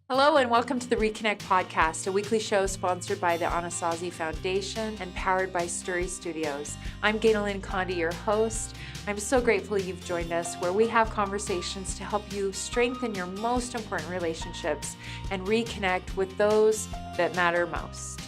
Hello and welcome to the ReConnect podcast, a weekly show sponsored by the Anasazi Foundation and powered by Sturry Studios. I'm Ganel-Lyn, your host. I'm so grateful you've joined us, where we have conversations to help you strengthen your most important relationships and reconnect with those that matter most.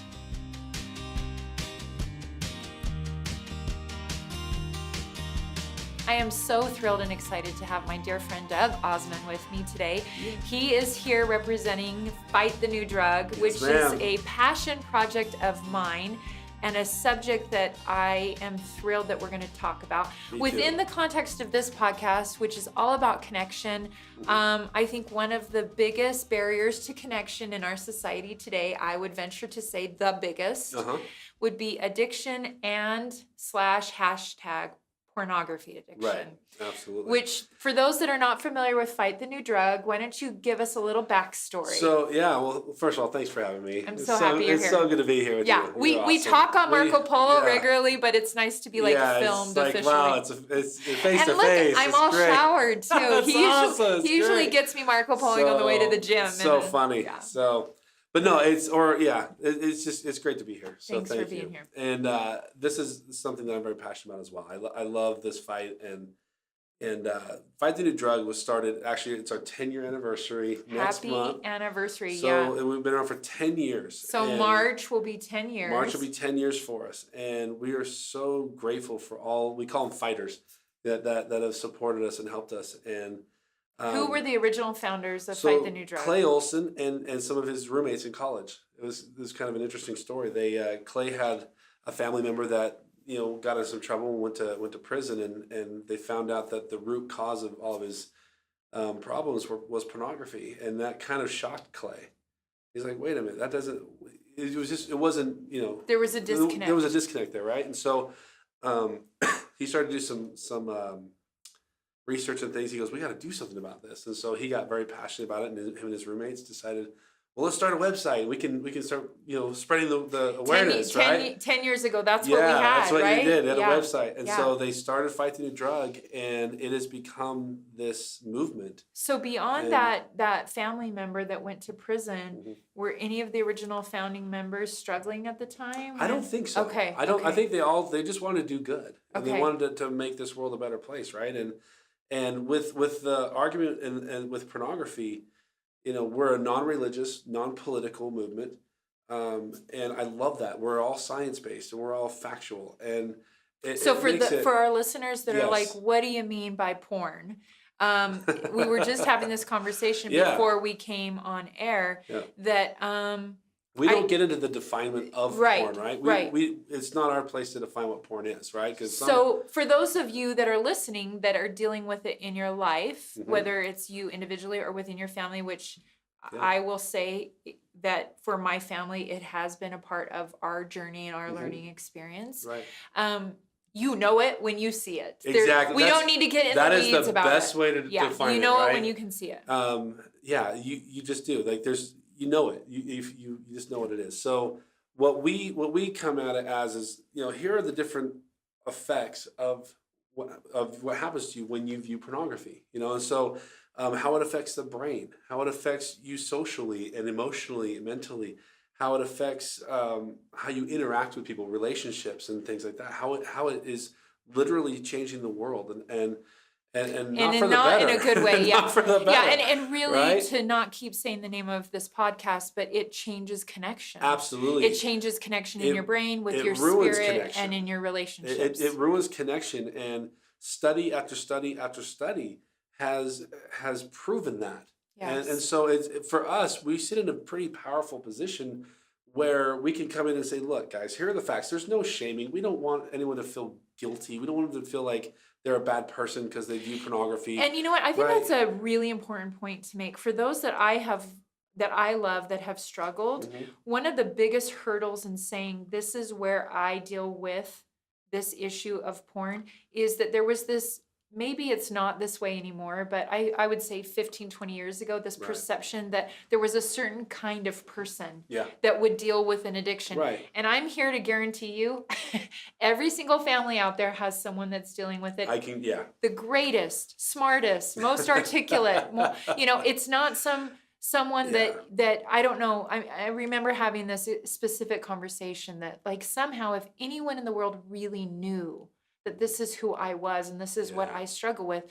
I am so thrilled and excited to have my dear friend Doug Osmond with me today. He is here representing Fight the New Drug, which is a passion project of mine and a subject that I am thrilled that we're going to talk about. Within the context of this podcast, which is all about connection, I think one of the biggest barriers to connection in our society today, I would venture to say the biggest, would be addiction and / pornography addiction. Right, absolutely. Which, for those that are not familiar with Fight the New Drug, why don't you give us a little backstory? So, well, first of all, thanks for having me. I'm so happy you're here. It's so good to be here with you. Yeah, we talk on Marco Polo regularly, but it's nice to be filmed officially. Wow, it's face to face. And look, I'm all showered too. He usually gets me Marco Poloing on the way to the gym. So funny. Yeah. But no, it's great to be here. So Thanks for being here. And this is something that I'm very passionate about as well. I love this fight, and Fight the New Drug was started. Actually, it's our 10-year anniversary next month. Happy anniversary! So we've been around for 10 years. So March will be 10 years. March will be 10 years for us, and we are so grateful for all. We call them fighters that have supported us and helped us. And who were the original founders of Fight the New Drug? Clay Olson and some of his roommates in college. It was kind of an interesting story. Clay had a family member that got in some trouble and went to prison, and they found out that the root cause of all of his problems was pornography, and that kind of shocked Clay. He's like, wait a minute, that doesn't. It wasn't. There was a disconnect. There was a disconnect there, right? And so he started to do some research and things. He goes, we got to do something about this. And so he got very passionate about it, and him and his roommates decided, well, let's start a website. We can start spreading the awareness. 10 years ago, that's what we had. That's what right? you did. They had a website, and so they started Fight the New Drug, and it has become this movement. So beyond that family member that went to prison, were any of the original founding members struggling at the time? I don't think so. Okay. I think they just wanted to do good, and they wanted to make this world a better place, right? And with the argument and with pornography, we're a non-religious, non-political movement, and I love that. We're all science-based and we're all factual. And for our listeners that are like, what do you mean by porn? We were just having this conversation before we came on air that we don't get into the definement of porn, right? It's not our place to define what porn is, right? So for those of you that are listening that are dealing with it in your life, whether it's you individually or within your family, which I will say that for my family, it has been a part of our journey and our learning experience. Right. You know it when you see it. Exactly. We don't need to get in the weeds about it. That is the best way to define it, you know it when you can see it. You just do. Like you know it. You just know what it is. So what we come at it as is, here are the different effects of what happens to you when you view pornography. And so how it affects the brain, how it affects you socially and emotionally and mentally, how it affects how you interact with people, relationships and things like that. How it is literally changing the world and not for the better. In a good way, not for the better. And really to not keep saying the name of this podcast, but it changes connection. Absolutely. It changes connection in your brain, with your spirit, connection. And in your relationships. It ruins connection, and study after study after study has proven that. Yes. And so it's for us, we sit in a pretty powerful position where we can come in and say, look, guys, here are the facts. There's no shaming. We don't want anyone to feel guilty. We don't want them to feel like they're a bad person because they view pornography. And you know what? I think that's a really important point to make. For those that I love that have struggled, one of the biggest hurdles in saying this is where I deal with this issue of porn is that there was this, maybe it's not this way anymore, but I would say 15, 20 years ago, this perception that there was a certain kind of person that would deal with an addiction. Right. And I'm here to guarantee you, every single family out there has someone that's dealing with it. The greatest, smartest, most articulate. It's not some someone that I don't know. I remember having this specific conversation that like somehow if anyone in the world really knew that this is who I was and this is what I struggle with,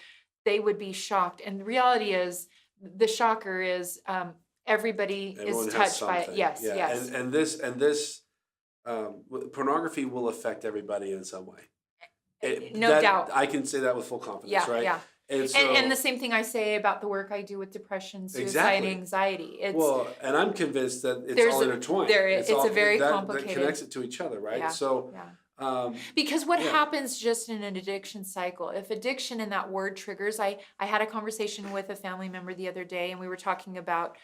they would be shocked. And the reality is, the shocker is everybody is touched by it. Yes, yes. And this pornography will affect everybody in some way. No doubt. I can say that with full confidence, right? Yeah. And the same thing I say about the work I do with depression, suicide, and anxiety. And I'm convinced that it's all intertwined. It's a very complicated. That connects it to each other, right? Yeah, so, because what happens just in an addiction cycle, if addiction in that word triggers, I had a conversation with a family member the other day, and we were talking about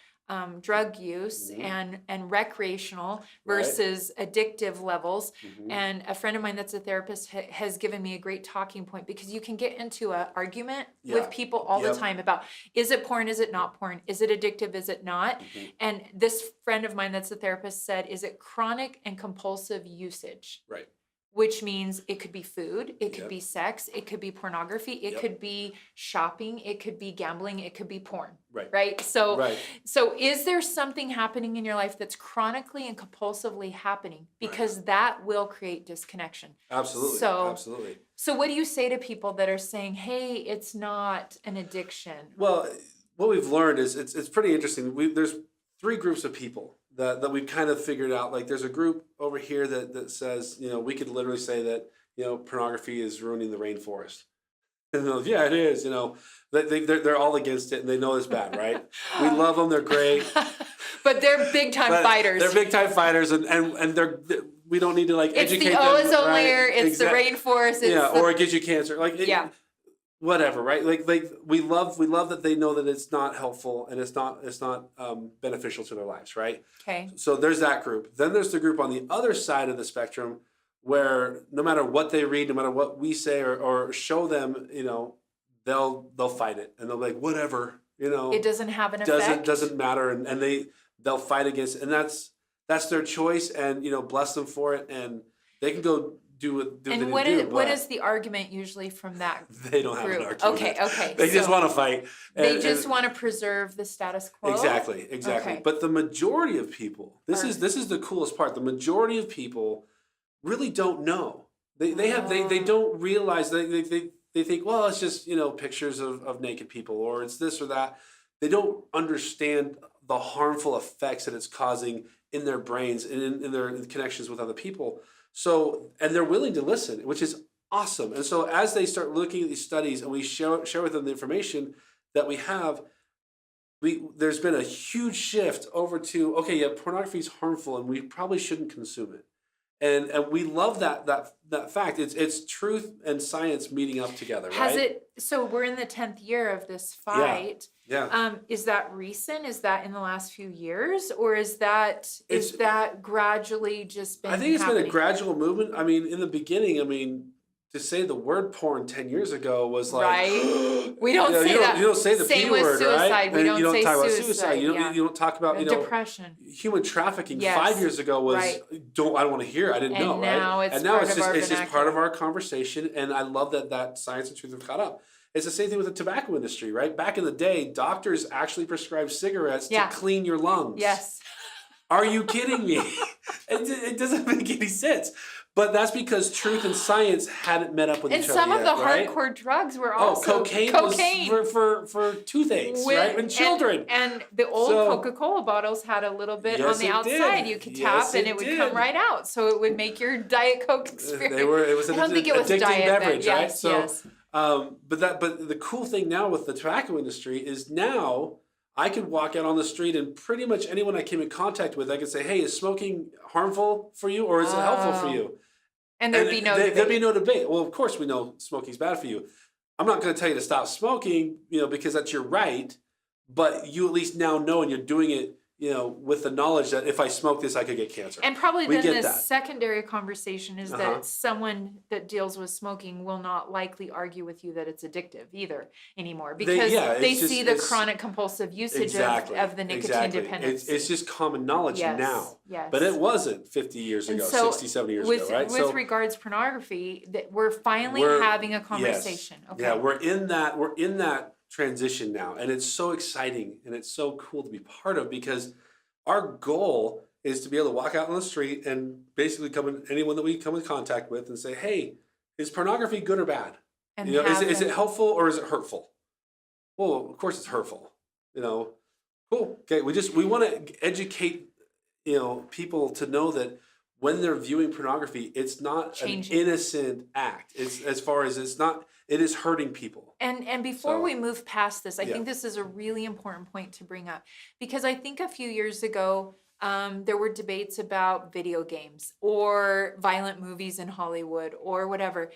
drug use and recreational versus addictive levels. And a friend of mine that's a therapist has given me a great talking point, because you can get into an argument with people all the time about, is it porn, is it not porn, is it addictive, is it not? And this friend of mine that's a therapist said, is it chronic and compulsive usage? Right. Which means it could be food, it could be sex, it could be pornography, it could be shopping, it could be gambling, it could be porn. Right? So is there something happening in your life that's chronically and compulsively happening? Because that will create disconnection. Absolutely. So what do you say to people that are saying, hey, it's not an addiction? Well, what we've learned is it's pretty interesting. There's 3 groups of people that we've kind of figured out. Like there's a group over here that says, we could literally say that, pornography is ruining the rainforest. And yeah, it is, they're all against it and they know it's bad, right? We love them. They're great. But they're big time fighters. They're big time fighters and we don't need to educate them. It's the ozone layer. It's the rainforest. Or it gives you cancer. Whatever, right? Like we love that they know that it's not helpful and it's not beneficial to their lives, right? Okay. So there's that group. Then there's the group on the other side of the spectrum where no matter what they read, no matter what we say or show them, they'll fight it and they'll be like, whatever, it doesn't have an effect. Doesn't matter, and they'll fight against it, and that's their choice, and bless them for it, and they can go. What is the argument usually from that group? They don't have an argument. Okay. They just want to fight. They just want to preserve the status quo? Exactly. Okay. But the majority of people, this is the coolest part. The majority of people really don't know. They don't realize, they think, well, it's just, pictures of naked people, or it's this or that. They don't understand the harmful effects that it's causing in their brains and in their connections with other people. So, and they're willing to listen, which is awesome. And so as they start looking at these studies and we share with them the information that we have, there's been a huge shift over to, pornography is harmful and we probably shouldn't consume it. And we love that fact. It's truth and science meeting up together, right? So we're in the 10th year of this fight. Yeah. Is that recent? Is that in the last few years? Or is that gradually just been I think it's happening? been a gradual movement. I mean, in the beginning, to say the word porn 10 years ago was like... Right. We don't say that. You don't say the Same P with word, suicide. right? We don't you don't say talk about suicide. You don't talk about, depression. Human trafficking. Yes. 5 years ago was, I don't want to hear. I didn't know, right? And now it's just part of our conversation. And I love that science and truth have caught up. It's the same thing with the tobacco industry, right? Back in the day, doctors actually prescribed cigarettes to clean your lungs. Yes. Are you kidding me? It doesn't make any sense. But that's because truth and science hadn't met up with each other yet, And some of the right? hardcore drugs were also cocaine. Was for toothaches, right? And children. And the old Coca-Cola bottles had a little bit on the outside you could tap and it would come right out. So it would make your Diet Coke experience. It was an addicting beverage, right? Yes, yes. But the cool thing now with the tobacco industry is now I could walk out on the street and pretty much anyone I came in contact with, I could say, hey, is smoking harmful for you or is it helpful for you? And there'd be no debate. There'd be no debate. Well, of course we know smoking's bad for you. I'm not going to tell you to stop smoking, because that's your right. But you at least now know, and you're doing it, with the knowledge that if I smoke this, I could get cancer. And probably then the secondary conversation is that someone that deals with smoking will not likely argue with you that it's addictive either anymore because they see the chronic compulsive usage of the nicotine dependence. It's just common knowledge now. Yes. But it wasn't 50 years ago, 60, 70 years ago, right? With regards to pornography, that we're finally having a conversation. Yes. Okay. Yeah, we're in that transition now, and it's so exciting and it's so cool to be part of, because our goal is to be able to walk out on the street and basically anyone that we come in contact with and say, hey, is pornography good or bad? And is it helpful or is it hurtful? Well, of course it's hurtful. Cool. Okay, we want to educate people to know that when they're viewing pornography, it's not an innocent act. It's as far as it is hurting people. And before we move past this, I think this is a really important point to bring up, because I think a few years ago, there were debates about video games or violent movies in Hollywood or whatever.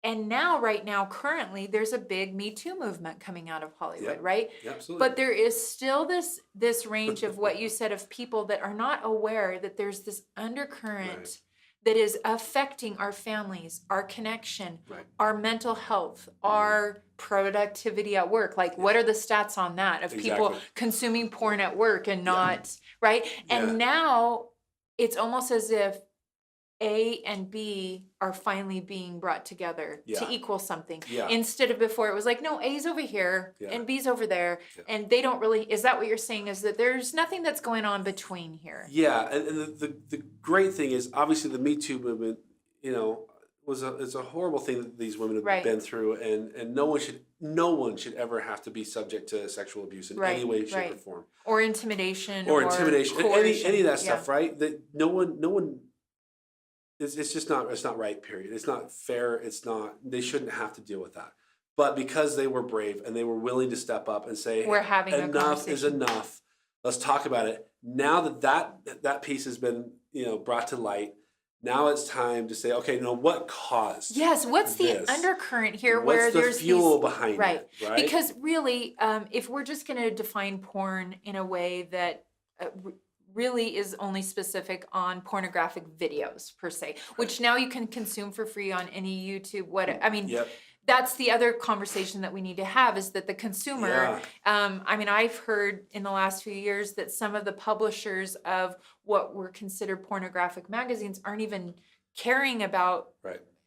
And right now, currently, there's a big Me Too movement coming out of Hollywood, right? Yeah, absolutely. But there is still this range of what you said, of people that are not aware that there's this undercurrent that is affecting our families, our connection, our mental health, our productivity at work. Like, what are the stats on that of people consuming porn at work and not, right? And now it's almost as if A and B are finally being brought together to equal something. Instead of before, it was like, no, A's over here and B's over there. And they don't really, is that what you're saying, is that there's nothing that's going on between here? Yeah, and the great thing is, obviously the Me Too movement, it's a horrible thing that these women have been through, and no one should ever have to be subject to sexual abuse in any way, shape, or form. Or intimidation. Or any of that stuff, right? That no one it's just not, it's not right, period. It's not fair. They shouldn't have to deal with that. But because they were brave and they were willing to step up and say, we're having enough is enough. Let's talk about it. Now that piece has been, brought to light, now it's time to say, okay, what caused? Yes, what's the undercurrent here? What's the fuel behind it? Right. Because really, if we're just going to define porn in a way that really is only specific on pornographic videos per se, which now you can consume for free on any YouTube. That's the other conversation that we need to have, is that the consumer, I've heard in the last few years that some of the publishers of what were considered pornographic magazines aren't even caring about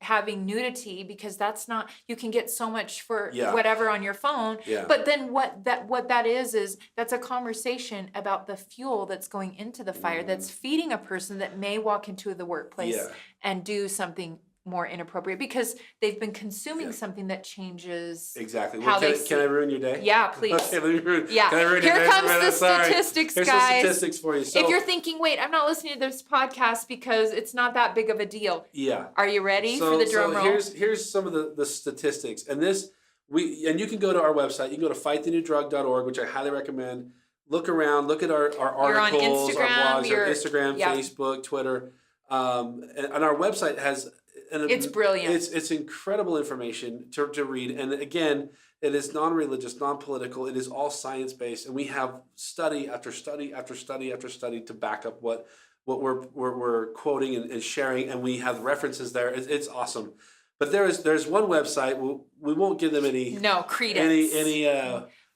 having nudity, because that's not, you can get so much for whatever on your phone. But then what that is that's a conversation about the fuel that's going into the fire, that's feeding a person that may walk into the workplace and do something more inappropriate because they've been consuming something that changes exactly. Well, can I ruin your day? Yeah, please. Okay, let me ruin. Yeah. Can I ruin Here your day? comes the statistics, Here's guys. Here's the statistics for you. So, if you're thinking, wait, I'm not listening to this podcast because it's not that big of a deal. Yeah. Are you ready for the drum roll? Here's some of the statistics, and you can go to our website. You can go to fightthenewdrug.org, which I highly recommend. Look around. Look at our articles, our blogs, our Instagram, Facebook, Twitter, and our website has. It's brilliant. It's incredible information to read. And again, it is non-religious, non-political. It is all science-based. And we have study after study after study after study to back up what we're quoting and sharing. And we have references there. It's awesome. But there's one website. We won't give them any credence. Any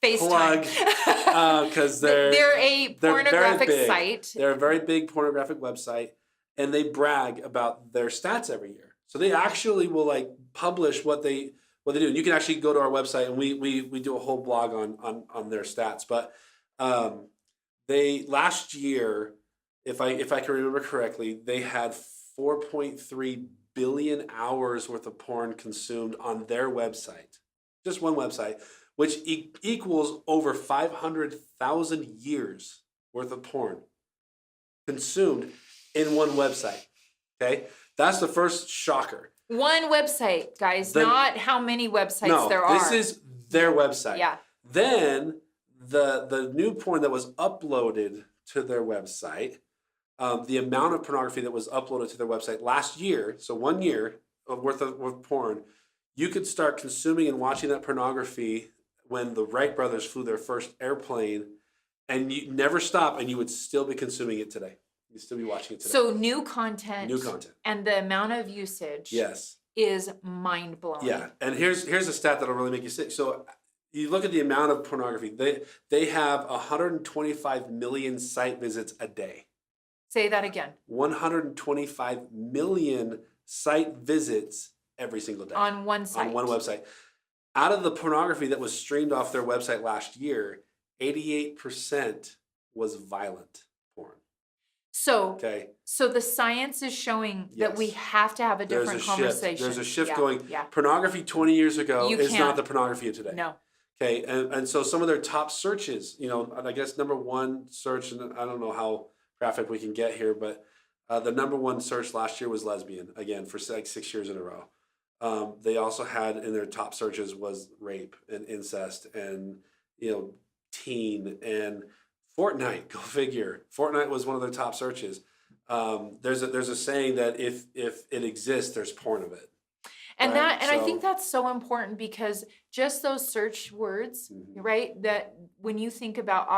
FaceTime. plug because they're a pornographic site. They're a very big pornographic website, and they brag about their stats every year. So they actually will publish what they do. And you can actually go to our website, and we do a whole blog on their stats. But they last year, if I can remember correctly, they had 4.3 billion hours worth of porn consumed on their website, just one website, which equals over 500,000 years worth of porn consumed in one website. Okay. That's the first shocker. One website, guys, not how many websites there are. This is their website. Yeah. Then the new porn that was uploaded to their website, the amount of pornography that was uploaded to their website last year, so 1 year worth of porn, you could start consuming and watching that pornography when the Wright brothers flew their first airplane, and you never stop, and you would still be consuming it today. You'd still be watching it today. So new content. And the amount of usage is mind-blowing. Yeah, and here's a stat that'll really make you sick. So you look at the amount of pornography. They have 125 million site visits a day. Say that again. 125 million site visits every single day. On one site. On one website. Out of the pornography that was streamed off their website last year, 88% was violent porn. So, okay. So the science is showing that we Yes. have to have a different conversation. Shift. There's a shift Yeah, going. yeah. Pornography 20 years ago You is not can't- the pornography of today. No. Okay, and so some of their top searches, you know, I guess number one search, and I don't know how graphic we can get here, but the number one search last year was lesbian, again, for like 6 years in a row. They also had in their top searches was rape and incest and, you know, teen and Fortnite, go figure. Fortnite was one of their top searches. There's a saying that if it exists, there's porn of it. And right? I think that's so important because just those search words, right? That when you think about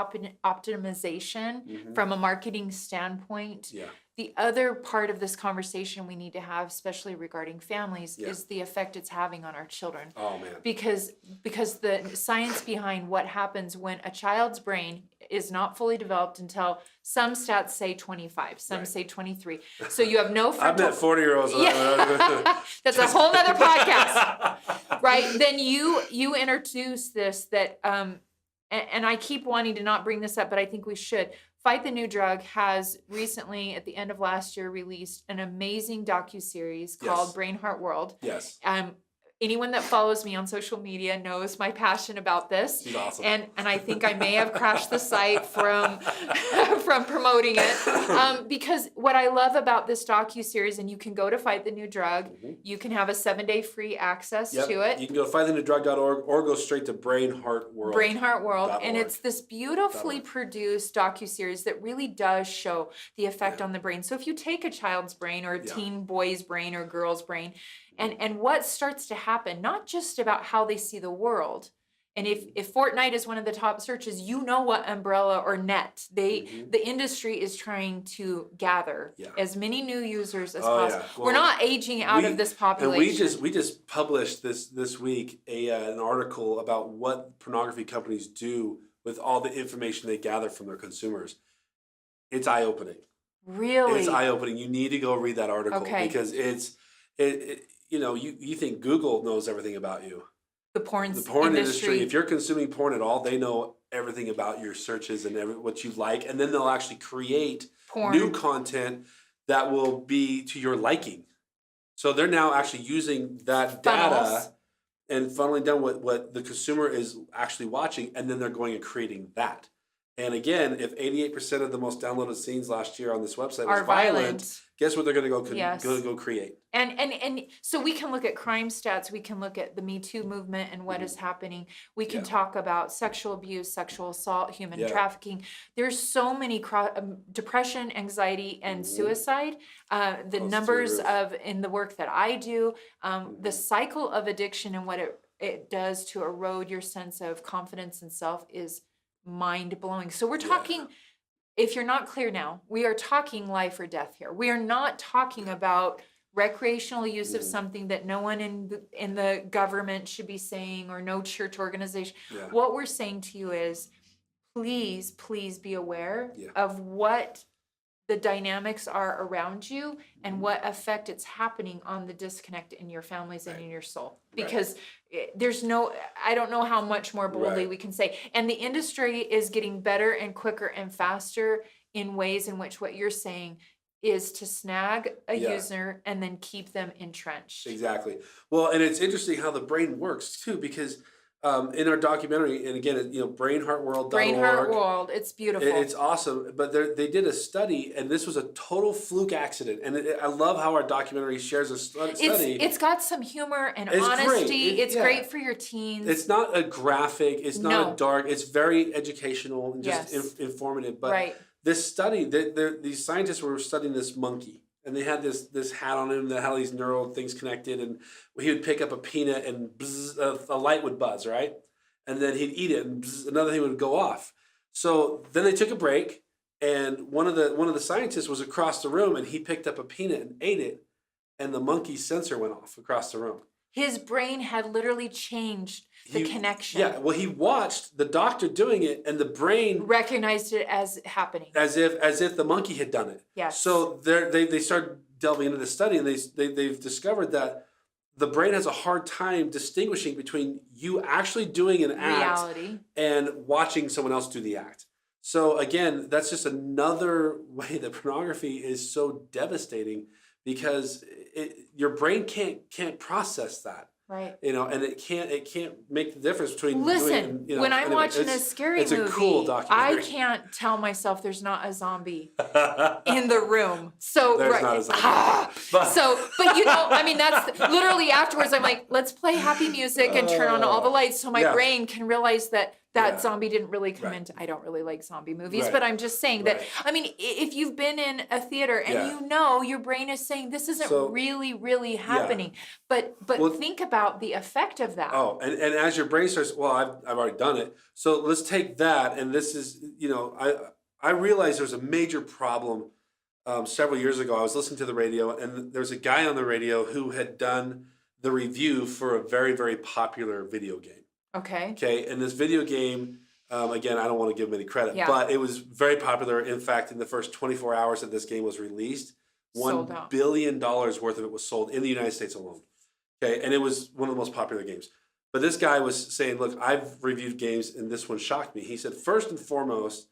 optimization from a marketing standpoint, the other part of this conversation we need to have, especially regarding families, is the effect it's having on our children. Oh man. Because the science behind what happens when a child's brain is not fully developed until some stats say 25, some say 23. So you have no frontal... I've met 40-year-olds. Yeah. That's a whole nother podcast, right? Then you introduce this that, and I keep wanting to not bring this up, but I think we should. Fight the New Drug has recently, at the end of last year, released an amazing docuseries called Brain Heart World. Yes. Anyone that follows me on social media knows my passion about this. She's awesome. And I think I may have crashed the site from promoting it. Because what I love about this docuseries, and you can go to Fight the New Drug, you can have a 7-day free access to it. You can go to fighthenewdrug.org or go straight to Brain Heart World. Brain Heart World. And it's this beautifully produced docuseries that really does show the effect on the brain. So if you take a child's brain or a teen boy's brain or girl's brain, and what starts to happen, not just about how they see the world. And if Fortnite is one of the top searches, you know what umbrella or net the industry is trying to gather as many new users as possible. Yeah. Well, we're not aging out of this population. And we just published this week an article about what pornography companies do with all the information they gather from their consumers. It's eye-opening. Really? It's eye-opening. You need to go read that article because it you know, you think Google knows everything about you. The porn industry. If you're consuming porn at all, they know everything about your searches and what you like, and then they'll actually create new content that will be to your liking. So they're now actually using that data and funneling down what the consumer is actually watching, and then they're going and creating that. And again, if 88% of the most downloaded scenes last year on this website was violent, guess what they're going to go create? And so we can look at crime stats, we can look at the Me Too movement and what is happening. We can talk about sexual abuse, sexual assault, human trafficking. There's so many depression, anxiety, and suicide. The numbers in the work that I do, the cycle of addiction and what it does to erode your sense of confidence and self is mind-blowing. So we're talking, if you're not clear now, we are talking life or death here. We are not talking about recreational use of something that no one in the government should be saying, or no church organization. What we're saying to you is, please be aware of what the dynamics are around you and what effect it's happening on the disconnect in your families and in your soul. Because there's I don't know how much more boldly we can say. And the industry is getting better and quicker and faster in ways in which what you're saying is to snag a user and then keep them entrenched. Exactly. Well, and it's interesting how the brain works too, because in our documentary, and again, you know, brainheartworld.org. Brain Heart World, it's beautiful. It's awesome. But they did a study, and this was a total fluke accident. And I love how our documentary shares a study. It's got some humor and honesty. It's great for your teens. It's not a graphic. It's not a dark. It's very educational and just informative. But this study, these scientists were studying this monkey. And they had this hat on him that had all these neural things connected, and he would pick up a peanut and bzz, a light would buzz, right? And then he'd eat it, and bzz, another thing would go off. So then they took a break, and one of the scientists was across the room, and he picked up a peanut and ate it, and the monkey's sensor went off across the room. His brain had literally changed the connection. Yeah, well, he watched the doctor doing it, and the brain recognized it as happening, as if the monkey had done it. Yes. So they started delving into the study, and they've discovered that the brain has a hard time distinguishing between you actually doing an act and watching someone else do the act. So again, that's just another way that pornography is so devastating, because your brain can't process that. Right. And it can't make the difference between. Listen, when I'm watching a scary movie, a cool documentary. I can't tell myself there's not a zombie in the room. So there's not a zombie. But I mean, that's literally afterwards. I'm like, let's play happy music and turn on all the lights, so my brain can realize that zombie didn't really come into. I don't really like zombie movies, but I'm just saying that. I mean, if you've been in a theater and your brain is saying this isn't really happening, but think about the effect of that. Oh, and as your brain starts, well, I've already done it. So let's take that, and this is, I realized there's a major problem. Several years ago, I was listening to the radio, and there was a guy on the radio who had done the review for a very, very popular video game. Okay, and this video game, again, I don't want to give him any credit, but it was very popular. In fact, in the first 24 hours that this game was released, $1 billion worth of it was sold in the United States alone. Okay, and it was one of the most popular games. But this guy was saying, look, I've reviewed games, and this one shocked me. He said, first and foremost,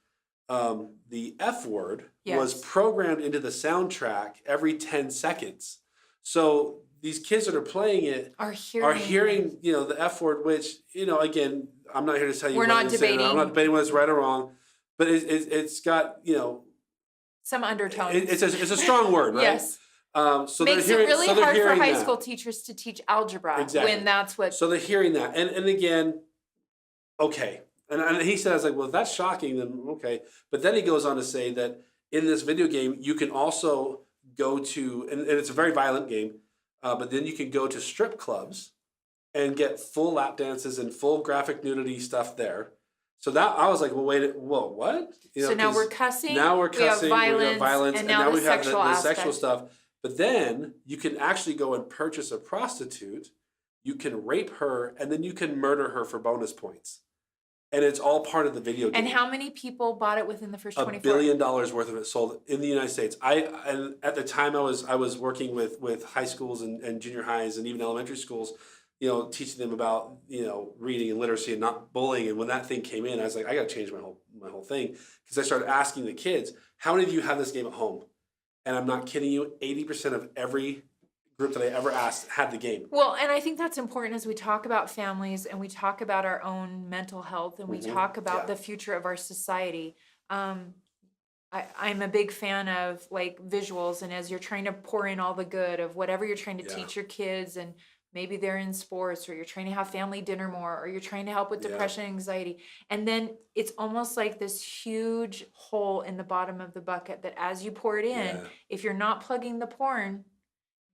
the F word was programmed into the soundtrack every 10 seconds. So these kids that are playing it are hearing the F word, which, again, I'm not here to tell you. We're not debating. I'm not debating whether it's right or wrong, but it's got, some undertones. It's a strong word, right? Yes. So makes it really hard for high school teachers to teach algebra when that's what. So they're hearing that, and again, okay, and he says like, well, if that's shocking, then okay. But then he goes on to say that in this video game, you can also go to, and it's a very violent game, but then you can go to strip clubs and get full lap dances and full graphic nudity stuff there. So that I was like, well, whoa, what? So now we're cussing. Now we're cussing. We have violence, and now we have the sexual stuff. But then you can actually go and purchase a prostitute, you can rape her, and then you can murder her for bonus points. And it's all part of the video game. And how many people bought it within the first 24 hours? $1 billion worth of it sold in the United States. And at the time I was working with high schools and junior highs and even elementary schools, teaching them about, reading and literacy and not bullying. And when that thing came in, I was like, I got to change my whole thing. Because I started asking the kids, how many of you have this game at home? And I'm not kidding you, 80% of every group that I ever asked had the game. Well, and I think that's important as we talk about families and we talk about our own mental health and we talk about the future of our society. I'm a big fan of like visuals, and as you're trying to pour in all the good of whatever you're trying to teach your kids, and maybe they're in sports, or you're trying to have family dinner more, or you're trying to help with depression and anxiety. And then it's almost like this huge hole in the bottom of the bucket that as you pour it in, if you're not plugging the porn,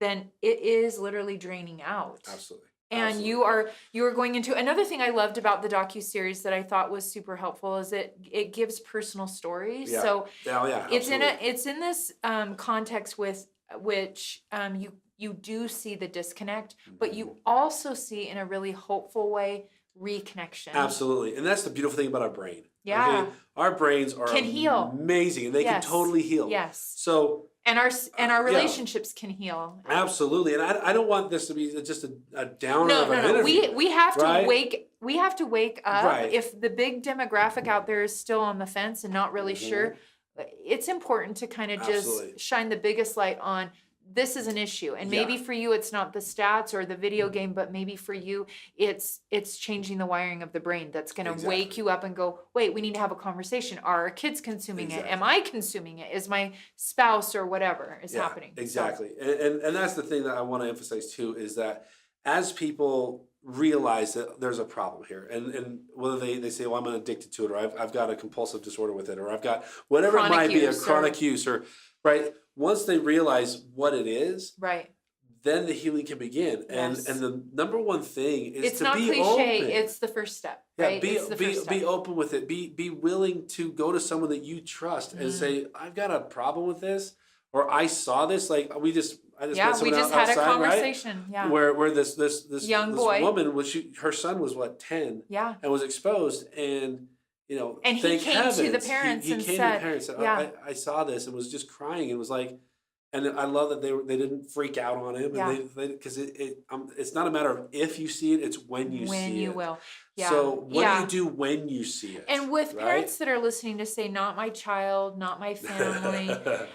then it is literally draining out. Absolutely. And you are going into another thing I loved about the docu-series that I thought was super helpful is that it gives personal stories. Yeah. So it's in this context with which you do see the disconnect, but you also see in a really hopeful way reconnection. Absolutely. And that's the beautiful thing about our brain. Yeah. Okay? Our brains can heal. Amazing, and they can totally heal. Yes. So and our relationships can heal. Absolutely. And I don't want this to be just a downer of an No. interview. We have to wake up. Right. If the big demographic out there is still on the fence and not really sure, it's important to kind of just shine the biggest light on this is an issue. And maybe for you it's not the stats or the video game, but maybe for you it's changing the wiring of the brain that's going to wake you up and go, wait, we need to have a conversation. Are our kids consuming it? Am I consuming it? Is my spouse or whatever is happening? Exactly. So. And that's the thing that I want to emphasize too, is that as people realize that there's a problem here, and whether they say, well, I'm addicted to it, or I've got a compulsive disorder with it, or I've got whatever it might be, a chronic use, or right. Once they realize what it is, then the healing can begin. And the number one thing is to be open. It's not cliche. It's the first step. Right? Be open with it. Be willing to go to someone that you trust and say, I've got a problem with this, or I saw this. Like I just met someone had outside, a conversation. Right? Where this young boy woman was her son was 10 and was exposed, and and he came to the parents and said, I saw this and was just crying and was like, And I love that they didn't freak out on him, Yeah. and because it's not a matter of if you see it, it's when you When see you it. will. Yeah. So what Yeah. do you do when you see it? And with right? parents that are listening to say, not my child, not my family,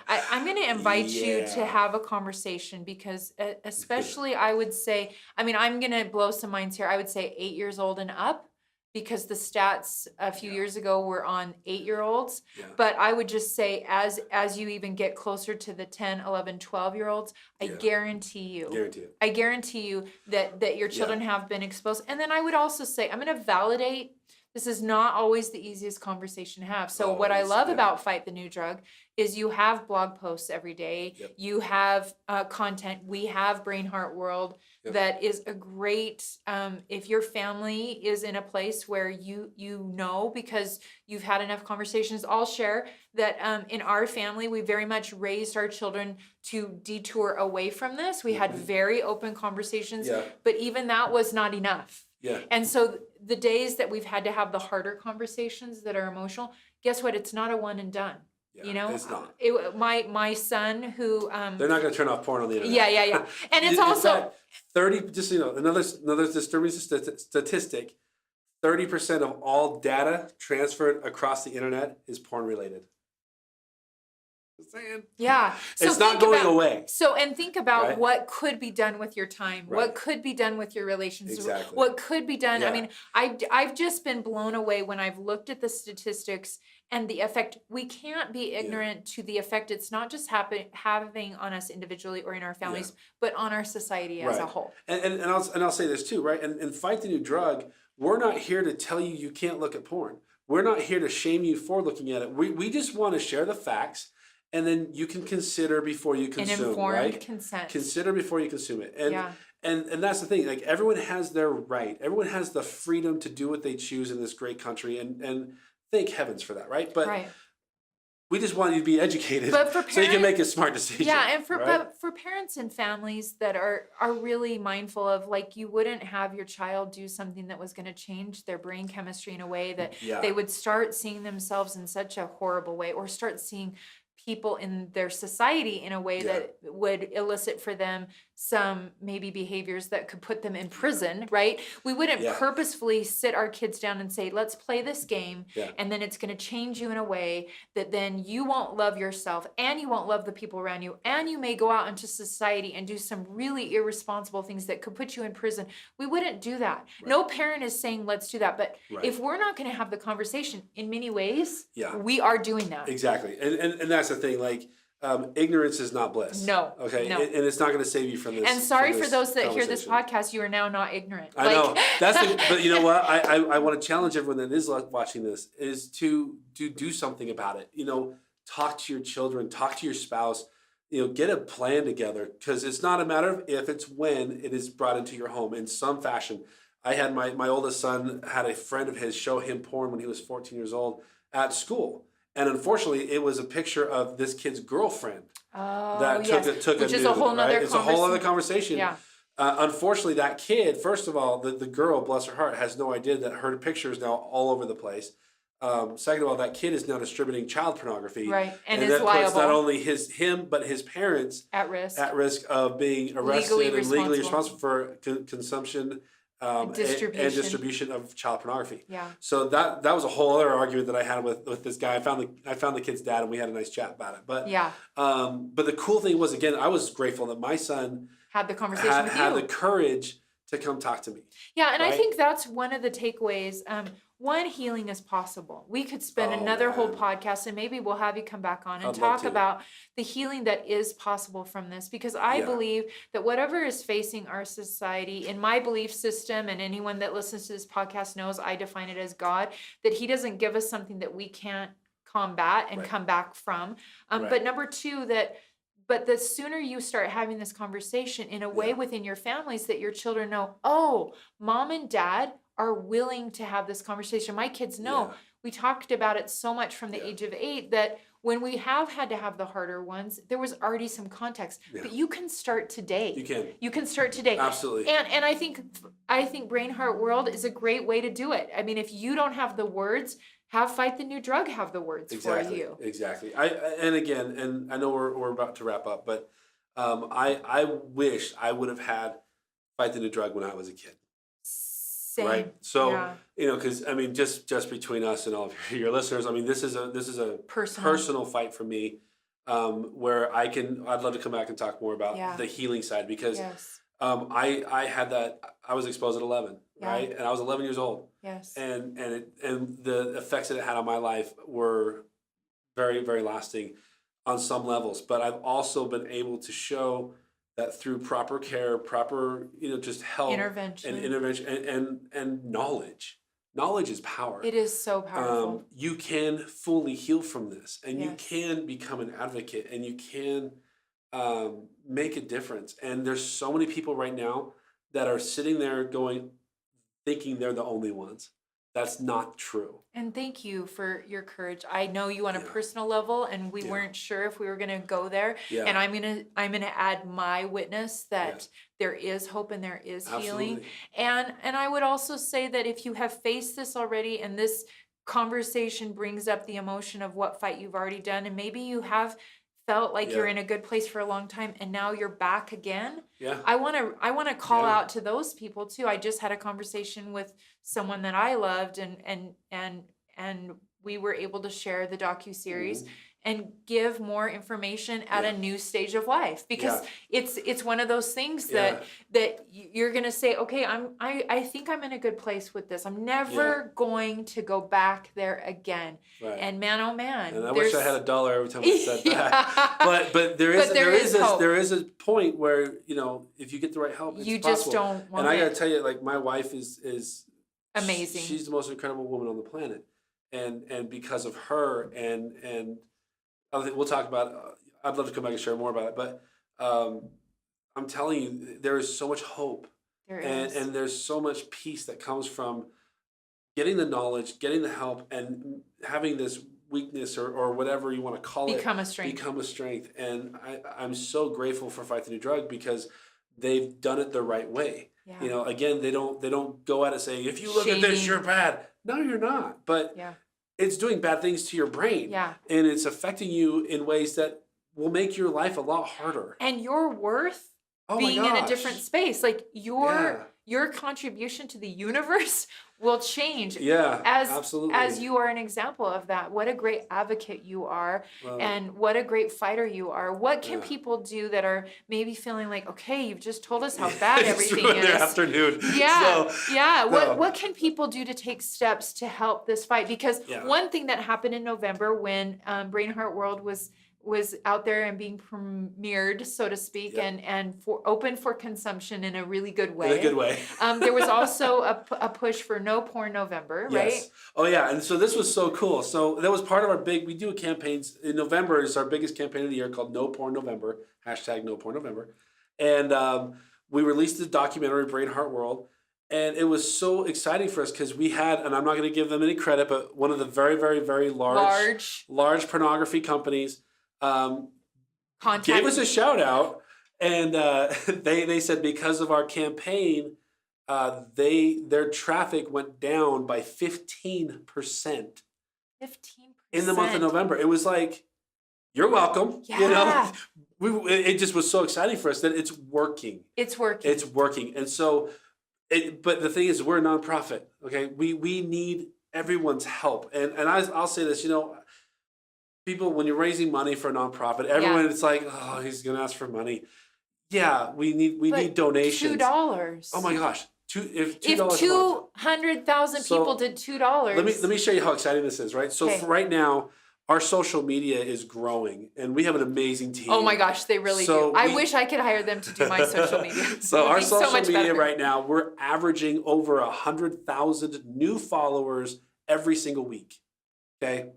I'm going to invite you to Yeah. have a conversation because, especially, I would say, I mean, I'm going to blow some minds here. I would say 8 years old and up, because the stats a few years ago were on 8-year-olds. Yeah. But I would just say, as you even get closer to the 10, 11, 12-year-olds, I guarantee you. Guarantee it. I guarantee you that your children have been exposed. And then I would also say, I'm going to validate, this is not always the easiest conversation to have. So what I love about Fight the New Drug is you have blog posts every day. Yep. You have content. We have Brain Heart World that is a great, if your family is in a place where you know, because you've had enough conversations, I'll share that in our family, we very much raised our children to detour away from this. We had very open conversations, but even that was not enough. Yeah. And so the days that we've had to have the harder conversations that are emotional, guess what? It's not a one and done. Yeah, You know, it's not. My son who They're not going to turn off porn on the internet. Yeah. And it's In also fact, 30. Just so you know, another disturbing statistic: 30% of all data transferred across the internet is porn related. Just saying. Yeah. So it's not going away. So, and think about what could be done with your time, Right. what could be done with your relationships, Exactly. what could be done. Yeah. I mean, I've just been blown away when I've looked at the statistics and the effect. We can't be ignorant to the effect it's not just having on us individually or in our families, but on our society as a whole. And I'll say this too, right? And Fight the New Drug, we're not here to tell you can't look at porn. We're not here to shame you for looking at it. We just want to share the facts. And then you can consider before you consume, An informed right? consent. Consider before you consume it. And that's the thing. Like, everyone has their right. Everyone has the freedom to do what they choose in this great country. And thank heavens for that, right? But we just want you to be educated so you can make a smart decision. Yeah, and but for parents and families that are really mindful of, like, you wouldn't have your child do something that was going to change their brain chemistry in a way that they would start seeing themselves in such a horrible way, or start seeing people in their society in a way that would elicit for them some maybe behaviors that could put them in prison, right? We wouldn't purposefully sit our kids down and say, let's play this game, and then it's going to change you in a way that then you won't love yourself, and you won't love the people around you, and you may go out into society and do some really irresponsible things that could put you in prison. We wouldn't do that. No parent is saying let's do that, but if we're not going to have the conversation, in many ways, we are doing that. Exactly. And that's the thing, like, ignorance is not bliss. No. Okay. No. And it's not going to save you from this. And sorry for those that hear this podcast, you are now not ignorant. I know. But you know what? I want to challenge everyone that is watching this is to do something about it. You know, talk to your children, talk to your spouse, you know, get a plan together, because it's not a matter of if, it's when it is brought into your home in some fashion. I had my oldest son had a friend of his show him porn when he was 14 years old at school. And unfortunately, it was a picture of this kid's girlfriend that took which a is nude, a whole nother It's a whole other conversation. Yeah. Unfortunately, that kid, first of all, the girl, bless her heart, has no idea that her picture is now all over the place. Second of all, that kid is now distributing child pornography. Right, and is that liable. puts not only him, but his parents at risk of being arrested and legally responsible for consumption and distribution of child pornography. Yeah. So that was a whole other argument that I had with this guy. I found the kid's dad, and we had a nice chat about it. But but the cool thing was, again, I was grateful that my son had the conversation had the courage to come talk to me. Yeah, and I think that's one of the takeaways. One, healing is possible. We could spend another whole podcast, and maybe we'll have you come back on and talk about the healing that is possible from this, because I believe that whatever is facing our society, in my belief system, and anyone that listens to this podcast knows I define it as God, that He doesn't give us something that we can't combat and come back from. But number two, but the sooner you start having this conversation in a way within your families that your children know, oh, mom and dad are willing to have this conversation. My kids know. We talked about it so much from the age of 8 that when we have had to have the harder ones, there was already some context. But you can start today. You can start today. Absolutely. And I think Brain Heart World is a great way to do it. I mean, if you don't have the words, have Fight the New Drug have the words for you. Exactly. And again, and I know we're about to wrap up, but I wish I would have had Fight the New Drug when I was a kid. Same. Right. So because I mean, just between us and all of your listeners, I mean, this is a personal fight for me, where I'd love to come back and talk more about the healing side, because I had that. I was exposed at 11, right, and I was 11 years old. Yes. And the effects that it had on my life were very, very lasting on some levels. But I've also been able to show that through proper care, proper, just help, intervention and knowledge. Knowledge is power. It is so powerful. You can fully heal from this, and you can become an advocate, and you can make a difference. And there's so many people right now that are sitting there thinking they're the only ones. That's not true. And thank you for your courage. I know you on a personal level, and we weren't sure if we were going to go there. Yeah. And I'm gonna add my witness that there is hope and there is healing. And I would also say that if you have faced this already, and this conversation brings up the emotion of what fight you've already done, and maybe you have felt like you're in a good place for a long time, and now you're back again. Yeah. I want to call out to those people too. I just had a conversation with someone that I loved, and we were able to share the docuseries and give more information at a new stage of life, because it's one of those things that you're gonna say, okay, I think I'm in a good place with this. I'm never going to go back there again. Right. And man, oh man, and I wish I had $1 every time I said that. But there is a point where if you get the right help, it's you possible. Just don't want. And I gotta tell you, like, my wife is amazing. She's the most incredible woman on the planet, and because of her and we'll talk about. I'd love to come back and share more about it, but I'm telling you, there is so much hope, and there's so much peace that comes from getting the knowledge, getting the help, and having this weakness or whatever you want to call it become a strength. And I'm so grateful for Fight the New Drug, because they've done it the right way. Yeah. Again, they don't go at it saying, if you look at this, you're bad. No, you're not. But it's doing bad things to your brain. Yeah. And it's affecting you in ways that will make your life a lot harder. And your worth being in a different space. Like your contribution to the universe will change. Yeah, absolutely. As you are an example of that. What a great advocate you are, and what a great fighter you are. What can people do that are maybe feeling like, okay, you've just told us how bad everything is. Their afternoon. Yeah, What can people do to take steps to help this fight? Because one thing that happened in November when Brain Heart World was out there and being premiered, so to speak, and open for consumption in a really good way. In a good way. There was also a push for No Porn November, right? Yes. Oh yeah, and so this was so cool. So that was part of our we do campaigns. In November is our biggest campaign of the year, called No Porn November, #NoPornNovember. And we released the documentary Brain Heart World. And it was so exciting for us because we had, and I'm not going to give them any credit, but one of the very, very, very large pornography companies gave us a shout out, and they said because of our campaign, their traffic went down by 15%. 15% in the month of November. It was like, you're welcome. Yeah. It just was so exciting for us that it's working. It's working, and so. But the thing is, we're a nonprofit. Okay, we need everyone's help, and I'll say this, people, when you're raising money for a nonprofit, everyone it's like, oh, he's gonna ask for money. Yeah, we need donations. $2. Oh my gosh, if 200,000 people did $2. Let me show you how exciting this is. Right, so for right now, our social media is growing, and we have an amazing team. Oh my gosh, they really do. I wish I could hire them to do my social media. So our social media right now, we're averaging over 100,000 new followers every single week. Okay?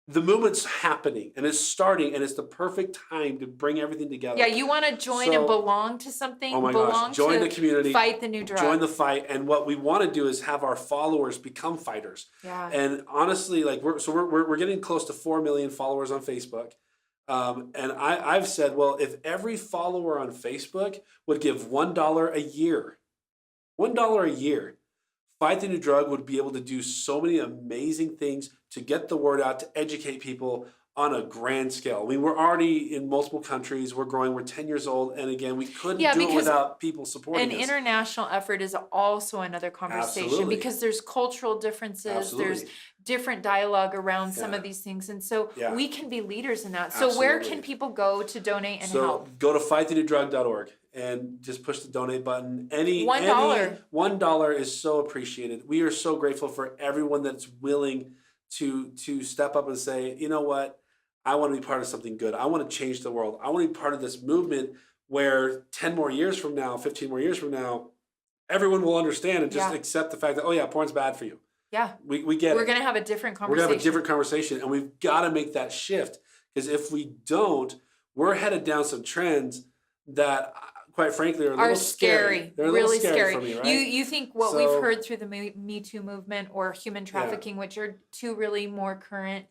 The movement's happening, and it's starting, and it's the perfect time to bring everything together. Yeah, you want to join and belong to something. Oh my gosh, join the community. Fight the new drug. Join the fight, and what we want to do is have our followers become fighters. Yeah. And honestly, like we're getting close to 4 million followers on Facebook, and I've said, well, if every follower on Facebook would give $1 a year, $1 a year, Fight the New Drug would be able to do so many amazing things to get the word out, to educate people on a grand scale. I mean, we're already in multiple countries. We're growing. We're 10 years old. And again, we couldn't do it without people supporting us. An international effort is also another conversation. Absolutely. Because there's cultural differences. Absolutely. There's different dialogue around some of these things. And so we can be leaders in that. So where can people go to donate and help? Go to fightthenewdrug.org and just push the donate button. $1. $1 is so appreciated. We are so grateful for everyone that's willing to step up and say, you know what? I want to be part of something good. I want to change the world. I want to be part of this movement where 10 more years from now, 15 more years from now, everyone will understand and just accept the fact that, oh yeah, porn's bad for you. Yeah. We get it. We're going to have a different conversation. We're going to have a different conversation, and we've got to make that shift, because if we don't, we're headed down some trends that, quite frankly, are a little scary. They're really scary for me, right? You think what we've heard through the Me Too movement or human trafficking, which are two really more current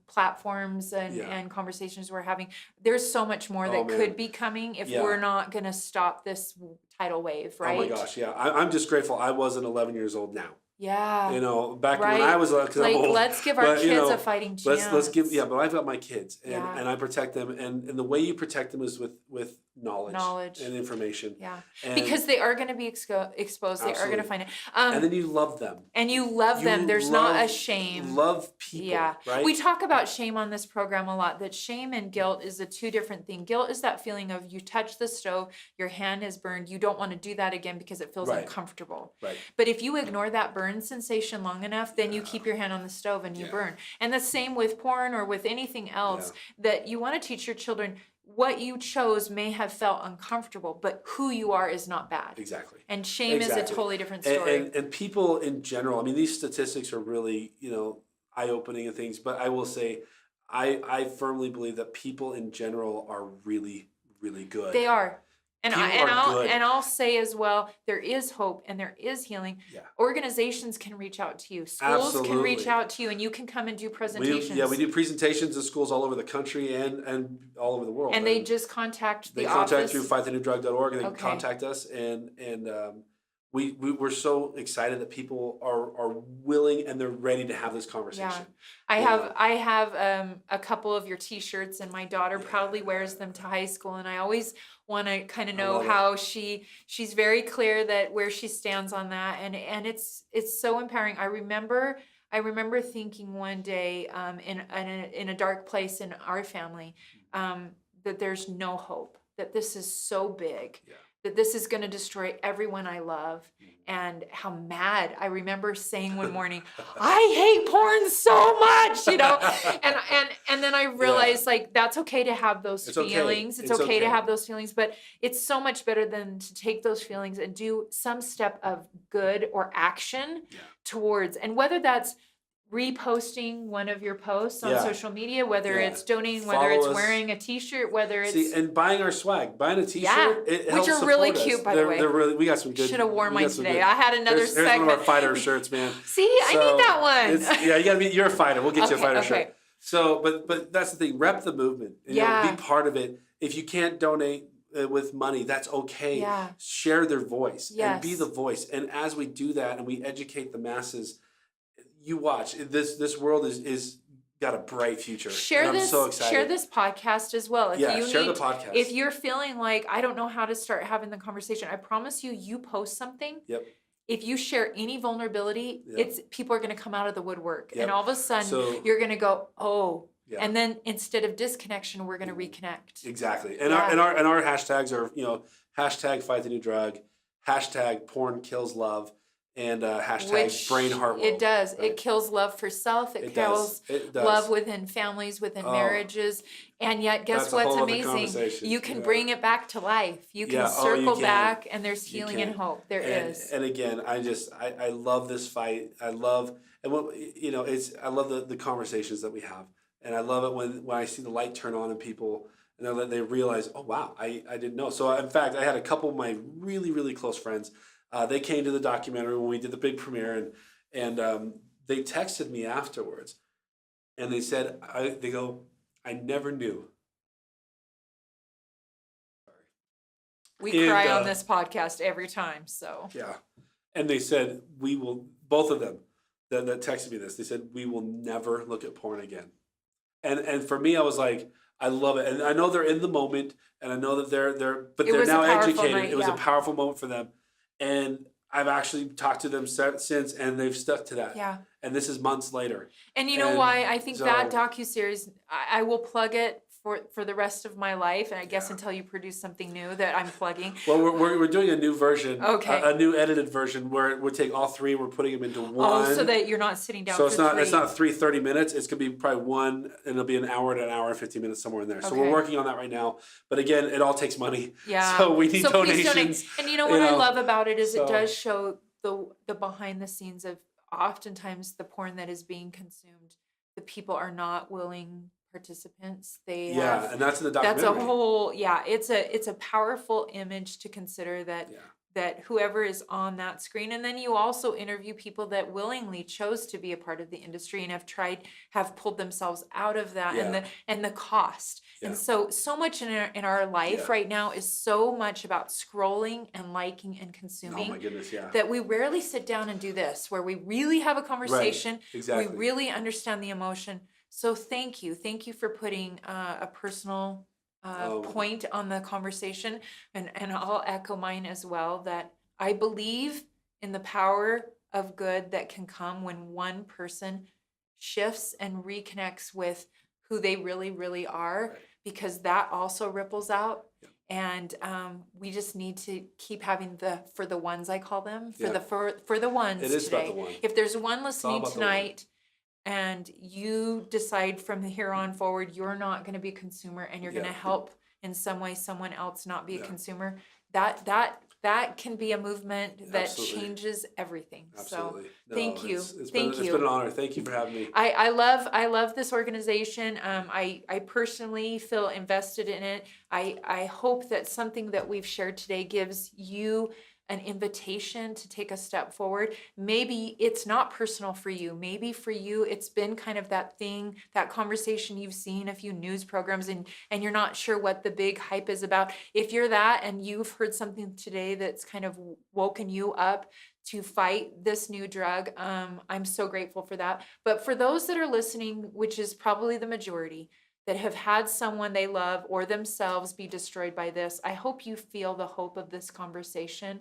platforms and conversations we're having, there's so much more that could be coming if we're not going to stop this tidal wave, right? Oh my gosh, yeah. I'm just grateful I wasn't 11 years old now. Yeah. You know, back when I was like, let's give our kids a fighting chance. Let's give, but I've got my kids, and I protect them, and the way you protect them is with knowledge and information. Yeah. Because they are going to be exposed. Absolutely. They are going to find it. And then you love them. There's not a shame. Love people. Yeah. Right? We talk about shame on this program a lot, that shame and guilt is a two different thing. Guilt is that feeling of you touch the stove, your hand is burned, you don't want to do that again because it feels uncomfortable. Right. But if you ignore that burn sensation long enough, then you keep your hand on the stove and you burn. And the same with porn or with anything else that you want to teach your children. What you chose may have felt uncomfortable, but who you are is not bad. Exactly. And shame is a totally different story. And people in general, I mean, these statistics are really, eye-opening and things, but I will say, I firmly believe that people in general are really, really good. They are. And I'll say as well, there is hope and there is healing. Yeah. Organizations can reach out to you. Schools can reach out to you, and you can come and do presentations. We do presentations in schools all over the country and all over the world. And they just contact the office. They contact through fightthenewdrug.org, and they can contact us. And we're so excited that people are willing and they're ready to have this conversation. Yeah. I have a couple of your T-shirts, and my daughter proudly wears them to high school, and I always want to kind of know how she's very clear that where she stands on that, and it's so empowering. I remember thinking one day in a dark place in our family that there's no hope, that this is so big. Yeah. That this is going to destroy everyone I love, and how mad. I remember saying one morning, I hate porn so much, and then I realized that's okay to have those feelings. It's okay to have those feelings, but it's so much better than to take those feelings and do some step of good or action towards, and whether that's reposting one of your posts on social media, whether it's donating, whether it's wearing a T-shirt, whether it's and buying our swag, buying a T-shirt, it helps which are really cute, by the way. They're really, we got some good. Should have worn mine today. I had another segment. There's one of our fighter shirts, man. See, I need that one. You're a fighter. We'll get you a fighter shirt. So, but that's the thing. Rep the movement. And, be part of it. If you can't donate with money, that's okay. Yeah. Share their voice and be the voice. And as we do that and we educate the masses, you watch, this world is got a bright future. I'm so excited. Share this podcast as well. Share the podcast. If you're feeling like I don't know how to start having the conversation, I promise you post something. Yep. If you share any vulnerability, people are going to come out of the woodwork, and all of a sudden you're going to go, oh. Yeah. And then instead of disconnection, we're going to reconnect. Exactly. And our hashtags are hashtag fight the new drug, hashtag porn kills love, and hashtag brain heart world. It does. Right? It kills love for self. It kills love within families, within marriages. And yet, guess what's amazing? You can bring it back to life. You can circle back, and there's healing and hope. There is. And again, I love this fight. I love the conversations that we have. And I love it when I see the light turn on and people, and they realize, oh wow, I didn't know. So in fact, I had a couple of my really, really close friends. They came to the documentary when we did the big premiere, and they texted me afterwards, and they said, I never knew. We cry on this podcast every time, so. Yeah. And they said, both of them, that texted me this. They said, "We will never look at porn again." And for me, I was like, I love it, and I know they're in the moment, and I know that they're now educated. Night, it was a powerful moment for them, and I've actually talked to them since, and they've stuck to that. Yeah. And this is months later. And you know why? I think that docuseries, I will plug it for the rest of my life, and I guess until you produce something new that I'm plugging. Well, we're doing a new version, okay, a new edited version where we're taking all three, we're putting them into one. Oh, so that you're not sitting down. So for it's not 30 minutes. It's gonna be probably one, and it'll be an hour to an hour and 15 minutes somewhere in there. So we're working on that right now. But again, it all takes money. Yeah. So we need donations. Please donate. And you know what I love about it is it does show the behind the scenes of oftentimes the porn that is being consumed. The people are not willing participants. They and that's in the documentary. That's a whole it's a powerful image to consider that whoever is on that screen, and then you also interview people that willingly chose to be a part of the industry and have pulled themselves out of that and the cost. And so much in our life right now is so much about scrolling and liking and consuming. Oh my goodness, that we rarely sit down and do this, where we really have a conversation. Right. Exactly. We really understand the emotion. So thank you for putting a personal point on the conversation, and I'll echo mine as well, that I believe in the power of good that can come when one person shifts and reconnects with who they really, really are, because that also ripples out. And we just need to keep having for the ones, I call them, for the ones. It is today. About the one. If there's one listening tonight, and you decide from here on forward you're not going to be a consumer, and you're going to help in some way someone else not be a consumer, that can be a movement that changes everything. Absolutely. So thank you. It's been an honor. Thank you for having me. I love this organization. I personally feel invested in it. I hope that something that we've shared today gives you an invitation to take a step forward. Maybe it's not personal for you. Maybe for you, it's been kind of that thing, that conversation you've seen a few news programs, and you're not sure what the big hype is about. If you're that and you've heard something today that's kind of woken you up to fight this new drug, I'm so grateful for that. But for those that are listening, which is probably the majority, that have had someone they love or themselves be destroyed by this, I hope you feel the hope of this conversation.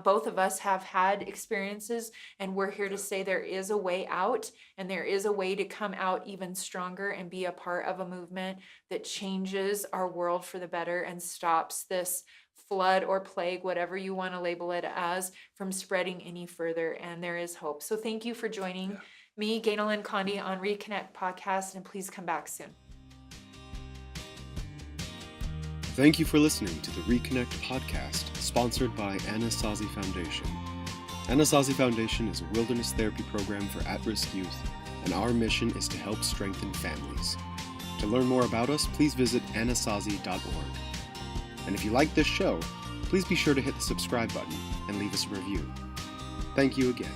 Both of us have had experiences, and we're here to say there is a way out, and there is a way to come out even stronger and be a part of a movement that changes our world for the better and stops this flood or plague, whatever you want to label it as, from spreading any further. And there is hope. So thank you for joining me, Ganel-Lyn Condi, on ReConnect podcast, and please come back soon. Thank you for listening to the ReConnect podcast, sponsored by Anasazi Foundation. Anasazi Foundation is a wilderness therapy program for at-risk youth, and our mission is to help strengthen families. To learn more about us, please visit anasazi.org. And if you like this show, please be sure to hit the subscribe button and leave us a review. Thank you again.